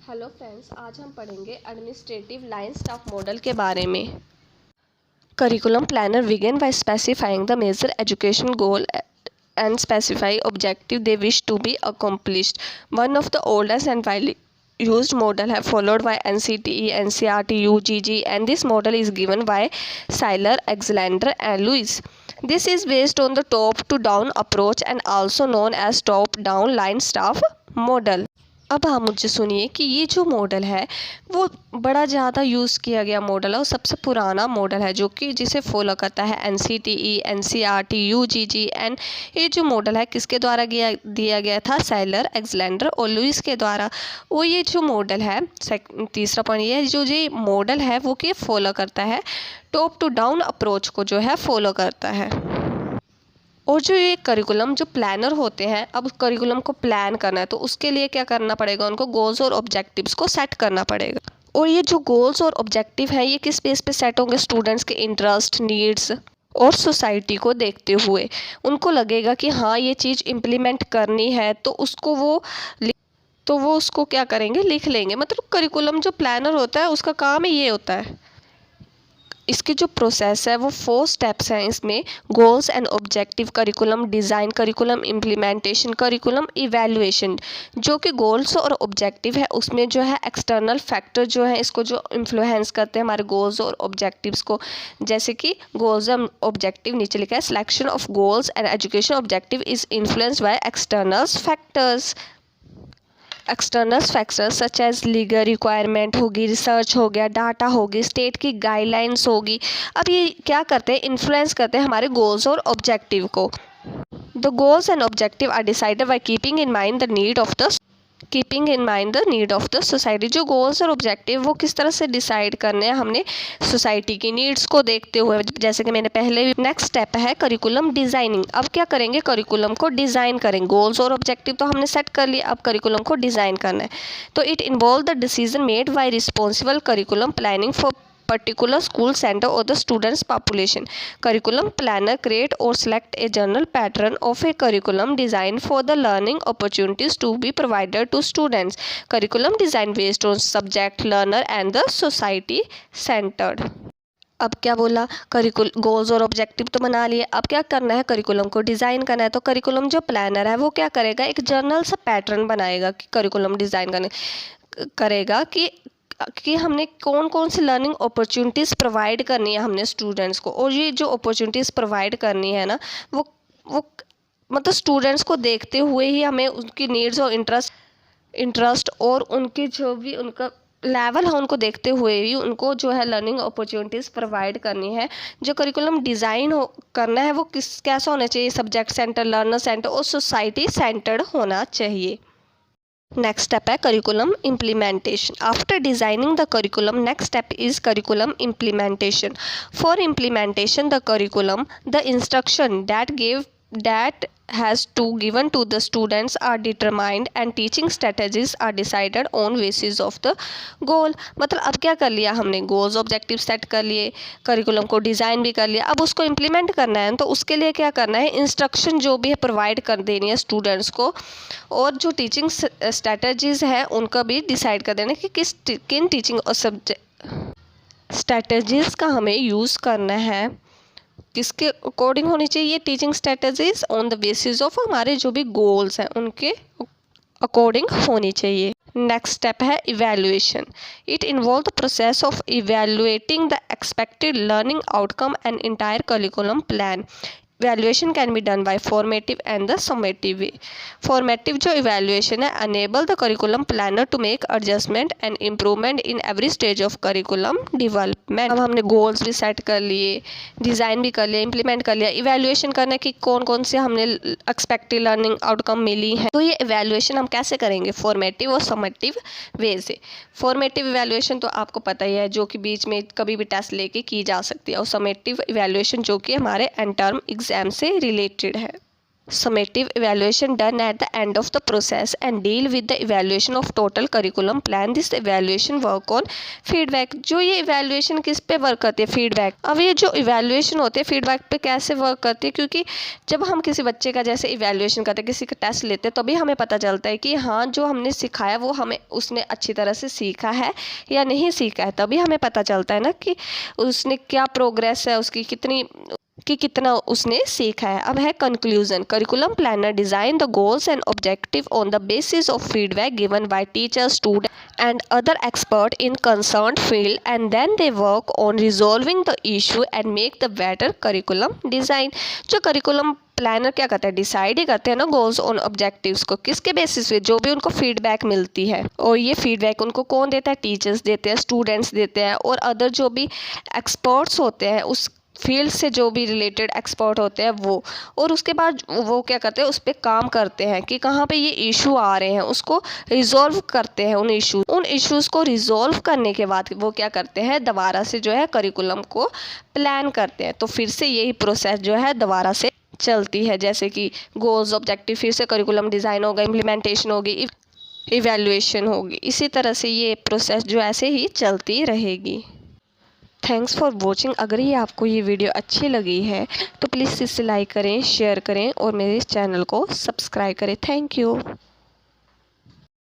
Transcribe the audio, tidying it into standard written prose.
Hello friends, आज हम पढ़ेंगे एडमिनिस्ट्रेटिव लाइन स्टाफ मॉडल के बारे में। Curriculum planner begin by specifying the major education goal and specify objective they wish to be accomplished. One of the oldest and widely used model have followed by NCTE, NCERT, UGG, and this model is given by Seiler, Alexander, and Lewis. This is based on the top-to-down approach and also known as top-down line staff model. अब आप मुझे सुनिए कि ये जो model है वो बड़ा ज़्यादा यूज़ किया गया मॉडल है और सबसे पुराना मॉडल है जो कि जिसे फॉलो करता है NCTE, NCERT, UGG एंड ये जो मॉडल है किसके द्वारा दिया गया था? सेलर, एलेक्जेंडर और लुइस के द्वारा। वो ये जो मॉडल है तीसरा पॉइंट ये जो ये मॉडल है वो कि फॉलो करता है टॉप टू डाउन अप्रोच को जो है फॉलो करता है। और जो ये करिकुलम जो प्लानर होते हैं, अब करिकुलम को प्लान करना है तो उसके लिए क्या करना पड़ेगा? उनको गोल्स और ऑब्जेक्टिव्स को सेट करना पड़ेगा। और ये जो गोल्स और ऑब्जेक्टिव हैं ये किस बेस पे सेट होंगे? स्टूडेंट्स के इंटरेस्ट, नीड्स और सोसाइटी को देखते हुए उनको लगेगा कि हाँ ये चीज़ इम्प्लीमेंट करनी है तो उसको क्या करेंगे? लिख लेंगे। मतलब करिकुलम जो प्लानर होता है उसका काम ही ये होता है। इसकी जो प्रोसेस है वो 4 स्टेप्स हैं इसमें: goals and objective, curriculum design, curriculum implementation, curriculum evaluation. जो कि गोल्स और ऑब्जेक्टिव है उसमें जो है एक्सटर्नल फैक्टर जो है इसको जो इन्फ्लुएंस करते हैं हमारे गोल्स और ऑब्जेक्टिव्स को, जैसे कि गोल्स एंड ऑब्जेक्टिव नीचे लिखा है selection of goals and education objective is influenced by external factors. External factors such as legal requirement होगी, रिसर्च हो गया, डाटा होगी, स्टेट की गाइडलाइंस होगी। अब ये क्या करते हैं? इन्फ्लुएंस करते हैं हमारे गोल्स और ऑब्जेक्टिव को। The goals and objective are decided by keeping in mind the need of the society. जो गोल्स और ऑब्जेक्टिव वो किस तरह से डिसाइड करने हैं? हमने सोसाइटी की नीड्स को देखते हुए, जैसे कि मैंने पहले भी। नेक्स्ट स्टेप है करिकुलम डिज़ाइनिंग। अब क्या करेंगे? करिकुलम को डिज़ाइन करेंगे। गोल्स और ऑब्जेक्टिव तो हमने सेट कर लिया, अब करिकुलम को डिज़ाइन करना है। तो it involve the decision made by responsible curriculum planning for particular school center or the students population. Curriculum planner create or select a general pattern of a curriculum design for the learning opportunities to be provided to students. Curriculum design based on subject, learner and the society centered. अब क्या बोला? Goals और objective तो बना लिए, अब क्या करना है? करिकुलम को डिज़ाइन करना है। तो करिकुलम जो प्लानर है वो क्या करेगा? एक जर्नल सा पैटर्न बनाएगा कि करिकुलम डिज़ाइन करेगा कि हमने कौन कौन सी लर्निंग अपॉर्चुनिटीज़ प्रोवाइड करनी है हमने स्टूडेंट्स को। और ये जो अपॉर्चुनिटीज़ प्रोवाइड करनी है ना वो मतलब स्टूडेंट्स को देखते हुए ही हमें उनकी नीड्स और इंटरेस्ट और उनकी जो भी उनका लेवल है उनको देखते हुए ही उनको जो है लर्निंग अपॉर्चुनिटीज़ प्रोवाइड करनी है। जो करिकुलम डिज़ाइन करना है वो कैसा होना चाहिए? सब्जेक्ट सेंटर, लर्नर सेंटर और सोसाइटी सेंटर्ड होना चाहिए। Next step है curriculum implementation. After designing the curriculum, next step is curriculum implementation. For implementation the curriculum, the instruction that has to given to the students are determined and teaching strategies are decided on basis of the goal. मतलब अब क्या कर लिया हमने? Goals objective set कर लिए, curriculum को design भी कर लिया, अब उसको इम्प्लीमेंट करना है। तो उसके लिए क्या करना है? इंस्ट्रक्शन जो भी है प्रोवाइड कर देनी है स्टूडेंट्स को और जो टीचिंग स्ट्रैटेजीज़ है उनका भी डिसाइड कर देना कि किन टीचिंग और सब्जेक्ट स्ट्रैटेजीज़ का हमें यूज़ करना है, किसके अकॉर्डिंग होनी चाहिए ये teaching strategies? On the basis of हमारे जो भी गोल्स हैं उनके अकॉर्डिंग होनी चाहिए। नेक्स्ट स्टेप है evaluation. It involve the process of evaluating the expected learning outcome and entire curriculum plan. Evaluation can be done by formative and the summative way. Formative जो evaluation है enable the curriculum planner to make adjustment and improvement in every stage of curriculum development. अब हमने goals भी set कर लिए, design भी कर लिया, implement कर लिया, evaluation करने की कौन कौन से हमने expected learning outcome मिली है। तो ये evaluation हम कैसे करेंगे? formative और summative way से। formative evaluation तो आपको पता ही है जो कि बीच में कभी भी टेस्ट लेके की जा सकती है, और summative evaluation जो कि हमारे end term एग्ज़ाम से रिलेटेड है। summative evaluation done at the end of the process and deal with the evaluation of total curriculum plan. This evaluation work on feedback. जो ये evaluation किस पे वर्क करती है? फीडबैक. अब ये जो evaluation होते हैं फीडबैक पे कैसे वर्क करती है? क्योंकि जब हम किसी बच्चे का जैसे evaluation करते हैं, किसी का टेस्ट लेते हैं, तभी हमें पता चलता है कि हाँ जो हमने सिखाया वो हमें उसने अच्छी तरह से सीखा है या नहीं सीखा है. तभी हमें पता चलता है ना कि उसने क्या प्रोग्रेस है उसकी, कितना उसने सीखा है. अब है conclusion. Curriculum planner design the goals and objective on the basis of feedback given by teachers, student and other expert in concerned field and then they work on resolving the issue and make the better curriculum design. जो curriculum planner क्या करता है? Decide ही करते हैं ना goals on objectives को. किसके basis पे? जो भी उनको फीडबैक मिलती है. और ये फीडबैक उनको कौन देता है? टीचर्स देते हैं, स्टूडेंट्स देते हैं और अदर जो भी एक्सपर्ट्स होते हैं उस फील्ड से जो भी रिलेटेड एक्सपर्ट होते हैं वो. और उसके बाद वो क्या करते हैं? उस पर काम करते हैं कि कहाँ पे ये इशू आ रहे हैं, उसको रिजॉल्व करते हैं. उन इश्यूज़ को रिजॉल्व करने के बाद वो क्या करते हैं? दोबारा से जो है करिकुलम को प्लान करते हैं. तो फिर से यही प्रोसेस जो है दोबारा से चलती है. जैसे कि गोल्स, ऑब्जेक्टिव, फिर से करिकुलम डिज़ाइन होगा, इम्प्लीमेंटेशन होगी, इवैल्यूएशन होगी. इसी तरह से ये प्रोसेस जो ऐसे ही चलती रहेगी. Thanks for watching. अगर ये आपको ये वीडियो अच्छी लगी है तो प्लीज़ इसे लाइक करें, शेयर करें और मेरे इस चैनल को सब्सक्राइब करें. Thank you.